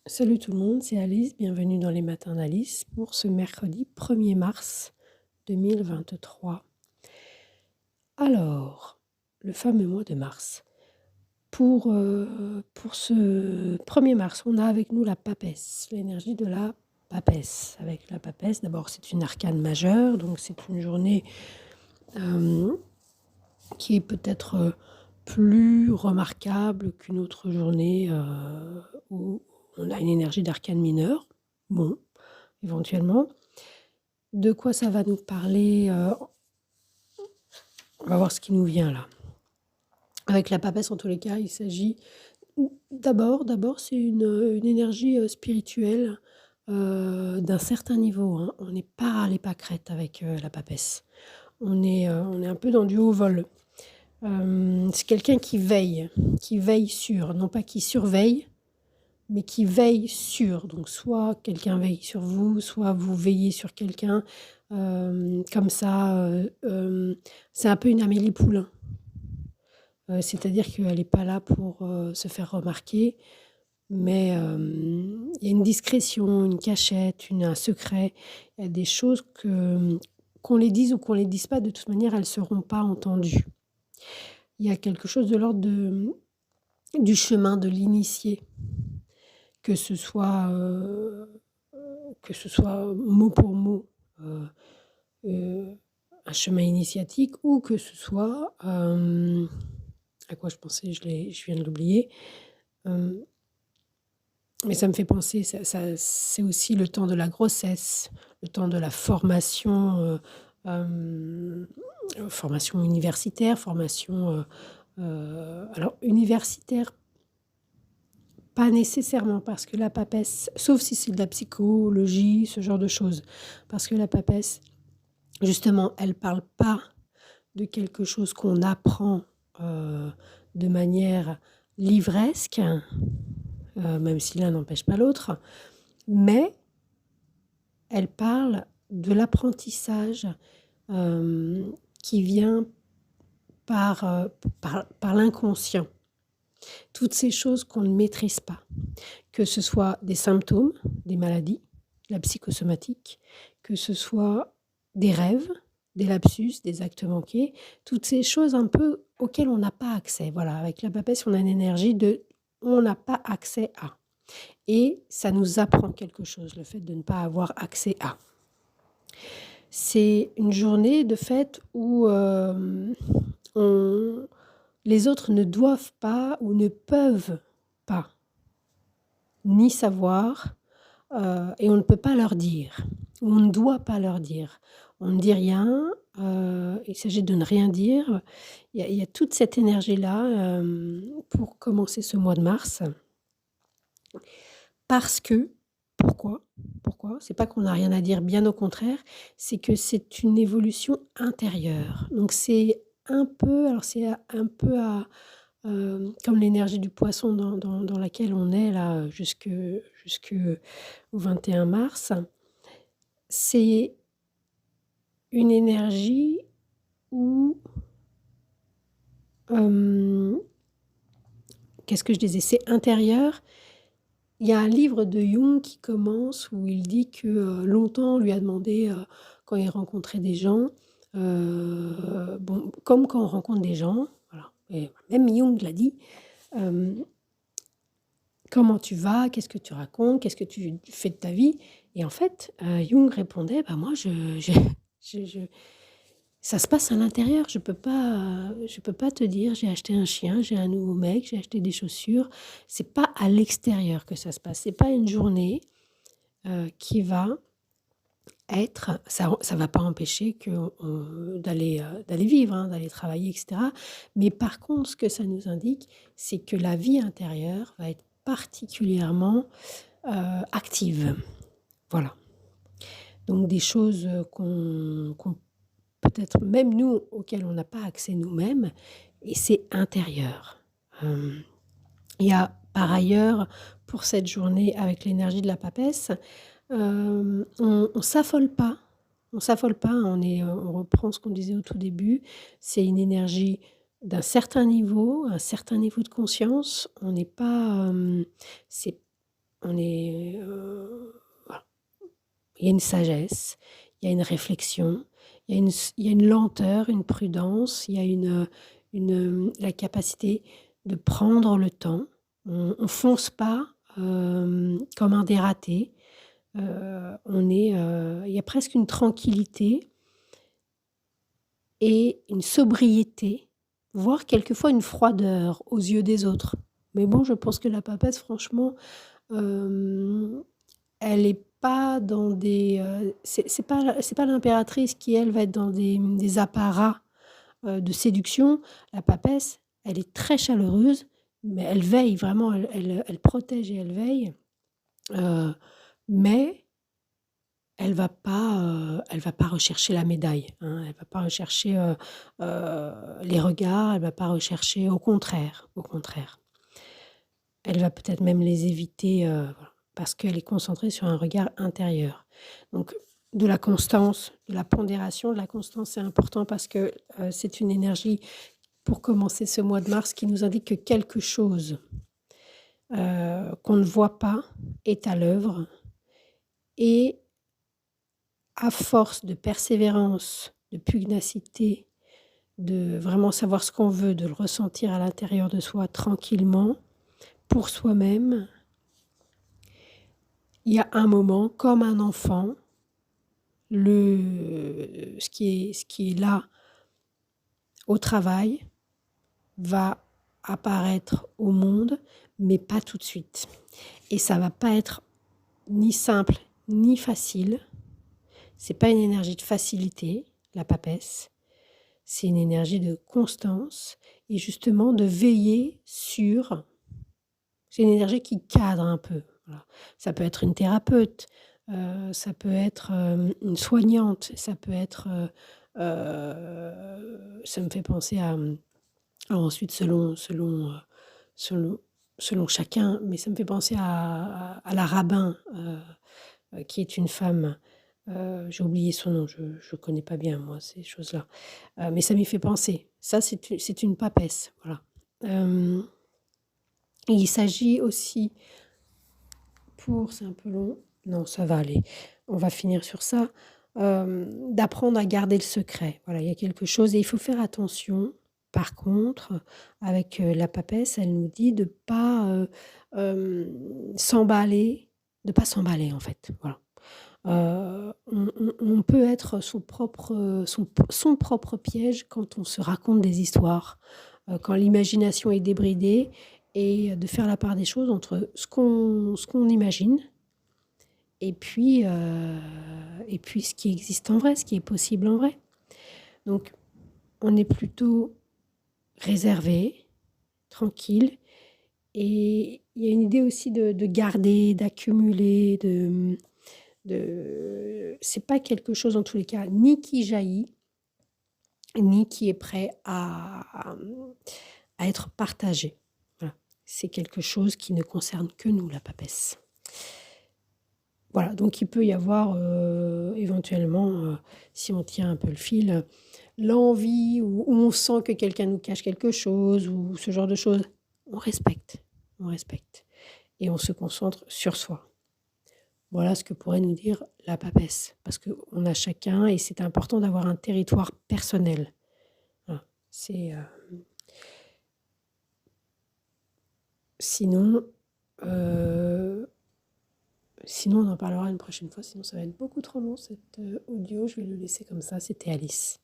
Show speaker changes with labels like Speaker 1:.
Speaker 1: Salut tout le monde, c'est Alice, bienvenue dans les matins d'Alice pour ce mercredi 1er mars 2023. Alors, le fameux mois de mars. Pour ce 1er mars, on a avec nous la papesse, l'énergie de la papesse. Avec la papesse, d'abord c'est une arcane majeure, donc c'est une journée qui est peut-être plus remarquable qu'une autre journée où on a une énergie d'arcane mineure. Bon, éventuellement. De quoi ça va nous parler? On va voir ce qui nous vient là. Avec la papesse, en tous les cas, il s'agit d'abord, c'est une énergie spirituelle d'un certain niveau, hein. On n'est pas à l'épâquerette avec la papesse. On est un peu dans du haut vol. C'est quelqu'un qui veille sur, non pas qui surveille, mais qui veille sur. Donc soit quelqu'un veille sur vous, soit vous veillez sur quelqu'un. Comme ça, c'est un peu une Amélie Poulain. C'est-à-dire qu'elle n'est pas là pour se faire remarquer, mais il y a une discrétion, une cachette, un secret. Il y a des choses qu'on les dise ou qu'on les dise pas, de toute manière, elles ne seront pas entendues. Il y a quelque chose de l'ordre du chemin de l'initié, que ce soit mot pour mot un chemin initiatique, ou que ce soit, à quoi je pensais, je viens de l'oublier, mais ça me fait penser, c'est aussi le temps de la grossesse, le temps de la formation, formation universitaire, formation, alors universitaire, pas nécessairement, parce que la papesse, sauf si c'est de la psychologie, ce genre de choses, parce que la papesse, justement, elle parle pas de quelque chose qu'on apprend de manière livresque, même si l'un n'empêche pas l'autre, mais elle parle de l'apprentissage qui vient par l'inconscient. Toutes ces choses qu'on ne maîtrise pas, que ce soit des symptômes, des maladies, la psychosomatique, que ce soit des rêves, des lapsus, des actes manqués, toutes ces choses un peu auxquelles on n'a pas accès. Voilà, avec la papesse, on a une énergie on n'a pas accès à. Et ça nous apprend quelque chose, le fait de ne pas avoir accès à. C'est une journée de fête où les autres ne doivent pas ou ne peuvent pas ni savoir, et on ne peut pas leur dire. On ne doit pas leur dire. On ne dit rien, il s'agit de ne rien dire. Il y a toute cette énergie-là, pour commencer ce mois de mars. Parce que pourquoi? C'est pas qu'on n'a rien à dire, bien au contraire, c'est que c'est une évolution intérieure. Donc c'est un peu à comme l'énergie du poisson dans laquelle on est là, jusqu'au 21 mars. C'est une énergie où, qu'est-ce que je disais? C'est intérieur. Il y a un livre de Jung qui commence où il dit que, longtemps on lui a demandé, quand il rencontrait des gens, bon, comme quand on rencontre des gens, voilà, et même Jung l'a dit, «Comment tu vas? Qu'est-ce que tu racontes? Qu'est-ce que tu fais de ta vie?» Et en fait, Jung répondait: «Bah, moi je ça se passe à l'intérieur, je peux pas te dire: "J'ai acheté un chien, j'ai un nouveau mec, j'ai acheté des chaussures"». C'est pas à l'extérieur que ça se passe. C'est pas une journée, qui va être ça va pas empêcher d'aller vivre, hein, d'aller travailler et cetera. Mais par contre, ce que ça nous indique, c'est que la vie intérieure va être particulièrement, active. Voilà. Donc des choses, qu'on peut-être même nous, auxquelles on n'a pas accès nous-mêmes, et c'est intérieur. Il y a par ailleurs, pour cette journée avec l'énergie de la papesse, on s'affole pas. On s'affole pas, on reprend ce qu'on disait au tout début, c'est une énergie d'un certain niveau, un certain niveau de conscience. On n'est pas, c'est on est, voilà. Il y a une sagesse, il y a une réflexion, il y a une lenteur, une prudence, il y a la capacité de prendre le temps. On fonce pas, comme un dératé. Il y a presque une tranquillité et une sobriété, voire quelquefois une froideur aux yeux des autres. Mais bon, je pense que la papesse, franchement, hem, elle est pas dans des, c'est pas l'impératrice qui, elle, va être dans des apparats, de séduction. La papesse, elle est très chaleureuse, mais elle veille vraiment, elle protège et elle veille, heu, mais elle va pas rechercher la médaille, hein. Elle va pas rechercher, les regards, elle va pas rechercher, au contraire, au contraire. Elle va peut-être même les éviter, voilà, parce qu'elle est concentrée sur un regard intérieur. Donc de la constance, de la pondération, de la constance, c'est important parce que, c'est une énergie, pour commencer ce mois de mars, qui nous indique que quelque chose, qu'on ne voit pas est à l'œuvre, et à force de persévérance, de pugnacité, de vraiment savoir ce qu'on veut, de le ressentir à l'intérieur de soi tranquillement, pour soi-même, il y a un moment, comme un enfant, ce qui est là au travail va apparaître au monde, mais pas tout de suite. Et ça va pas être ni simple ni facile. C'est pas une énergie de facilité, la papesse. C'est une énergie de constance et justement de veiller sur. C'est une énergie qui cadre un peu, voilà. Ça peut être une thérapeute, ça peut être, une soignante, ça peut être, ça me fait penser à, alors ensuite selon selon chacun, mais ça me fait penser à la rabbin, qui est une femme, j'ai oublié son nom, je connais pas bien moi ces choses-là, mais ça m'y fait penser. Ça c'est une papesse, voilà. Hem Et il s'agit aussi c'est un peu long, non ça va aller, on va finir sur ça, d'apprendre à garder le secret. Voilà, il y a quelque chose et il faut faire attention, par contre, avec, la papesse, elle nous dit de pas, s'emballer, de pas s'emballer en fait, voilà. On peut être son propre piège quand on se raconte des histoires, quand l'imagination est débridée, et de faire la part des choses entre ce qu'on imagine et puis ce qui existe en vrai, ce qui est possible en vrai. Donc on est plutôt réservé, tranquille, et il y a une idée aussi de garder, d'accumuler, c'est pas quelque chose en tous les cas, ni qui jaillit, ni qui est prêt à être partagé. Voilà. C'est quelque chose qui ne concerne que nous, la papesse. Voilà, donc il peut y avoir, éventuellement, si on tient un peu le fil, l'envie ou on sent que quelqu'un nous cache quelque chose ou ce genre de choses. On respecte et on se concentre sur soi. Voilà ce que pourrait nous dire la papesse, parce qu'on a chacun et c'est important d'avoir un territoire personnel. Voilà, sinon, heu, sinon on en parlera une prochaine fois, sinon ça va être beaucoup trop long cet, audio. Je vais le laisser comme ça. C'était Alice.